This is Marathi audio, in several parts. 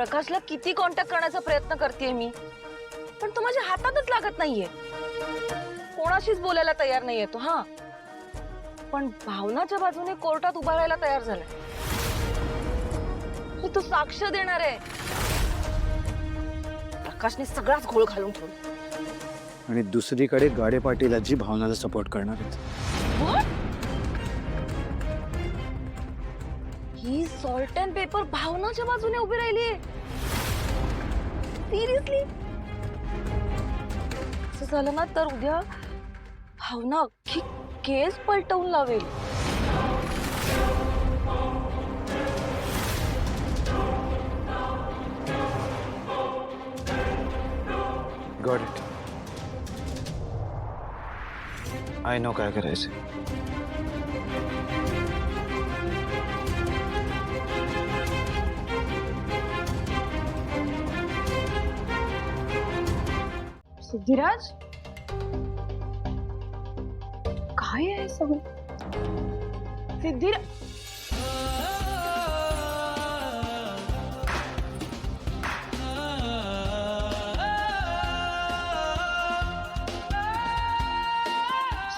प्रकाशला किती कॉन्टॅक्ट करण्याचा प्रयत्न करतेय मी, पण तो माझ्या हातातच लागत नाहीये. कोणाशीच बोलायला तयार नाहीये तो. हा, पण भावनाच्या बाजूने कोर्टात उभा राहायला तयार झालाय. तो साक्ष देणार आहे. प्रकाशने सगळाच घोळ घालून ठेवला. आणि दुसरीकडे गाडे पाटील आजी भावनाला सपोर्ट करणार आहेत. ही सॉल्ट अँड पेपर भावनाच्या बाजूने उभी राहिली. सिरियसली असं झालं ना तर उद्या भावना अख्खी केस पलटवून लावेल. Got it. आय नो काय करायचं. सिद्धिराज, काय आहे सगळं? सिद्धिराज,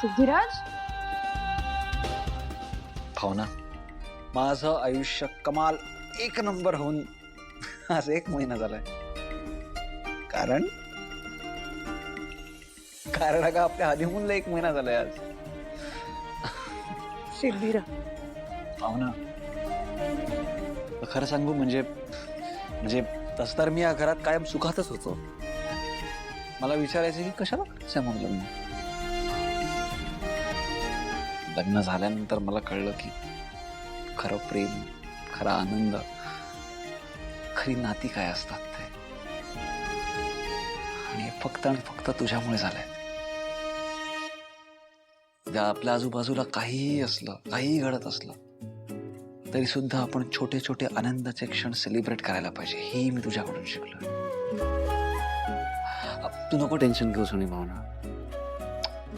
सिद्धिराज, भावना, माझं आयुष्य कमाल एक नंबर होऊन आज 1 महिना झालाय. कारण अगं आपल्या हनीमूनला 1 महिना झालाय आज. सिद्धिराज, भावना, खरं सांगू म्हणजे तसं तर मी या घरात कायम सुखातच होतो. मला विचारायचं की कशाला करायचं मग लग्न. लग्न झाल्यानंतर मला कळलं की खरं प्रेम, खरा आनंद, खरी नाती काय असतात ते. आणि फक्त आणि फक्त तुझ्यामुळे झालंय. आपल्या आजूबाजूला काहीही असलं, काहीही घडत असलं तरी सुद्धा आपण छोटे छोटे आनंदाचे क्षण सेलिब्रेट करायला पाहिजे. हे मी तुझ्याकडून शिकलो. तू नको टेन्शन घेऊ सोनी भावना.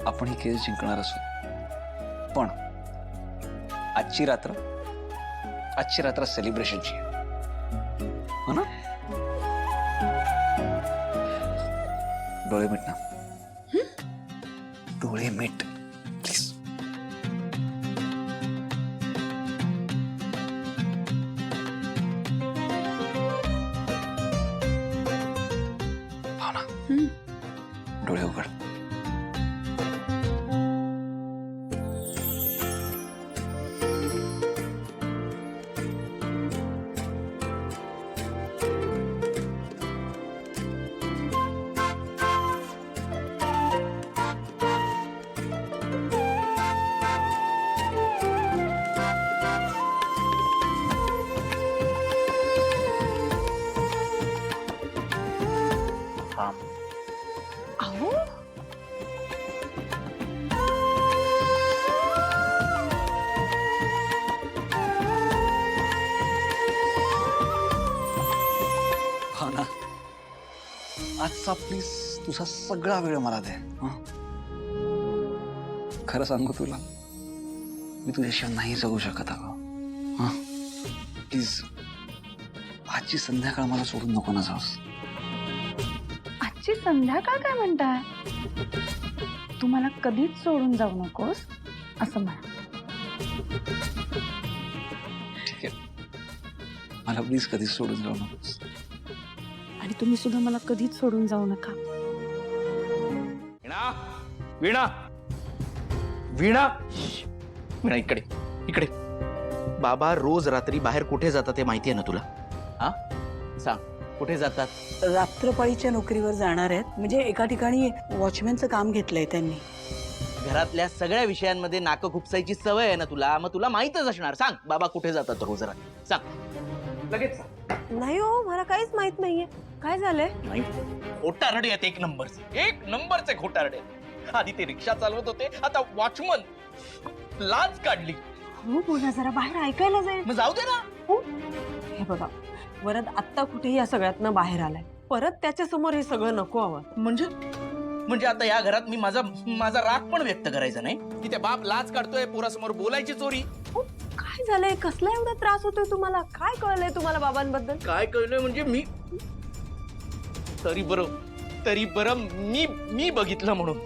आपण ही केस जिंकणार असू, पण आजची रात्र सेलिब्रेशनची आहे, हो ना? डोळे मीट ना, डोळे मीट प्लीज. भावना, डोळे उघड. अहो, भावना, आजचा प्लीज तुझा सगळा वेळ मला दे. खरं सांगू तुला, मी तुझ्याशिवाय नाही जगू शकत. अगं प्लीज, आजची संध्याकाळ मला सोडून नको ना जाऊस. आजची संध्याकाळ काय म्हणताय? तुम्हाला कधीच सोडून जाऊ नकोस असं म्हणा. ठीक आहे, मला प्लीज कधीच सोडून जाऊ नकोस. आणि तुम्ही सुद्धा मला कधीच सोडून जाऊ नका. वीणा, वीणा, वीणा, वीणा, इकडे इकडे. बाबा रोज रात्री बाहेर कुठे जातात ते माहिती आहे ना तुला? हा, सांग कुठे जातात? रात्रपाळीच्या नोकरीवर जाणार आहेत. म्हणजे एका ठिकाणी वॉचमॅनचं काम घेतलंय त्यांनी. घरातल्या सगळ्या विषयांमध्ये नाकं खुपसायची सवय आहे ना तुला, मग तुला माहीतच असणार. सांग बाबा कुठे जातात रोज रात्री, सांग लगेच सांग. नाही हो, मला काहीच माहित नाहीये. काय झालंय? नाही, खोटारडे आहेत. एक नंबरचे खोटारडे. आधी ते रिक्षा चालवत होते, आता वॉचमन. लाज काढली. हो बोला, जरा बाहेर ऐकायला जाईल. मग जाऊ दे ना. हे बघा, वरद आत्ता कुठेही या सगळ्यातनं बाहेर आलाय. परत त्याच्या समोर हे सगळं नको हवं. म्हणजे आता या घरात मी माझा राग पण व्यक्त करायचा नाही की त्या बाप लाज काढतोय, पोरासमोर बोलायची चोरी. काय काय झालंय? कसला एवढा त्रास होतोय तुम्हाला? काय कळलंय तुम्हाला बाबांबद्दल? काय कळलंय म्हणजे मी तरी बरं मी बघितलं म्हणून.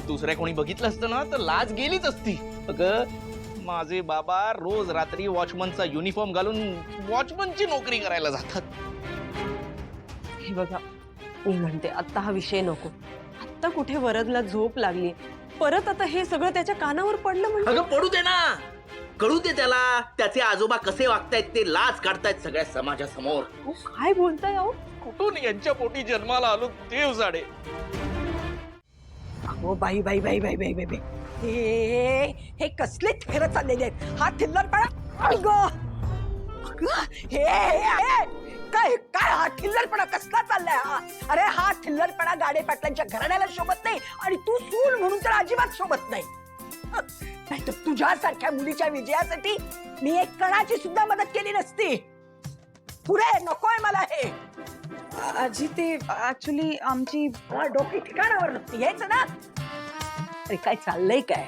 दुसऱ्या कोणी बघितलं असतं ना तर लाज गेलीच असती. अगं माझे बाबा रोज रात्री वॉचमनचा युनिफॉर्म घालून वॉचमनची नोकरी करायला जातात. हे बघा, मी म्हणते आता हा विषय नको. आता कुठे वरदला झोप लागली, परत आता हे सगळं त्याच्या कानावर पडलं म्हणजे. अगं पडू दे ना, कळू दे त्याला. त्याचे आजोबा कसे वागतायत ते लाज काढतायत सगळ्या समाजासमोर. अहो, काय बोलताय अहो? कुठून यांच्या पोटी जन्माला आलो देव जाणे. अहो बाई बाई बाई बाई बाई बाई बाई. हे कसले थेर चाललेले आहेत? हा थिल्लरपणा. अगं हे काय काय हा थिल्लरपणा कसला चाललाय हा? अरे हा थिल्लरपणा गाडे पाटलांच्या घराण्याला शोभत नाही आणि तू सून म्हणून तर अजिबात शोभत नाही. नाहीतर तुझ्यासारख्या मुलीच्या विजयासाठी मी एक कणाची सुद्धा मदत केली नसती. पुरे नकोय मला हे. आजी ते ऍक्च्युली आमची डोकी ठिकाणावर नसती यायचं ना. अरे काय चाललंय काय?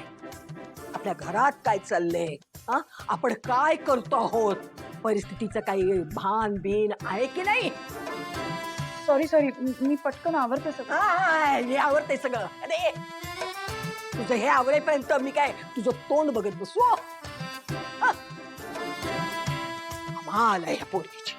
आपल्या घरात काय चाललंय? हा, आपण काय करतो आहोत? परिस्थितीचं काही भान बिन आहे की नाही? सॉरी मी पटकन आवरते सगळं. हे आवडतंय सगळं. अरे तुझं हे आवडेपर्यंत मी काय तुझं तोंड बघत बसू? हा? कमाल आहे ह्या पोरगीची.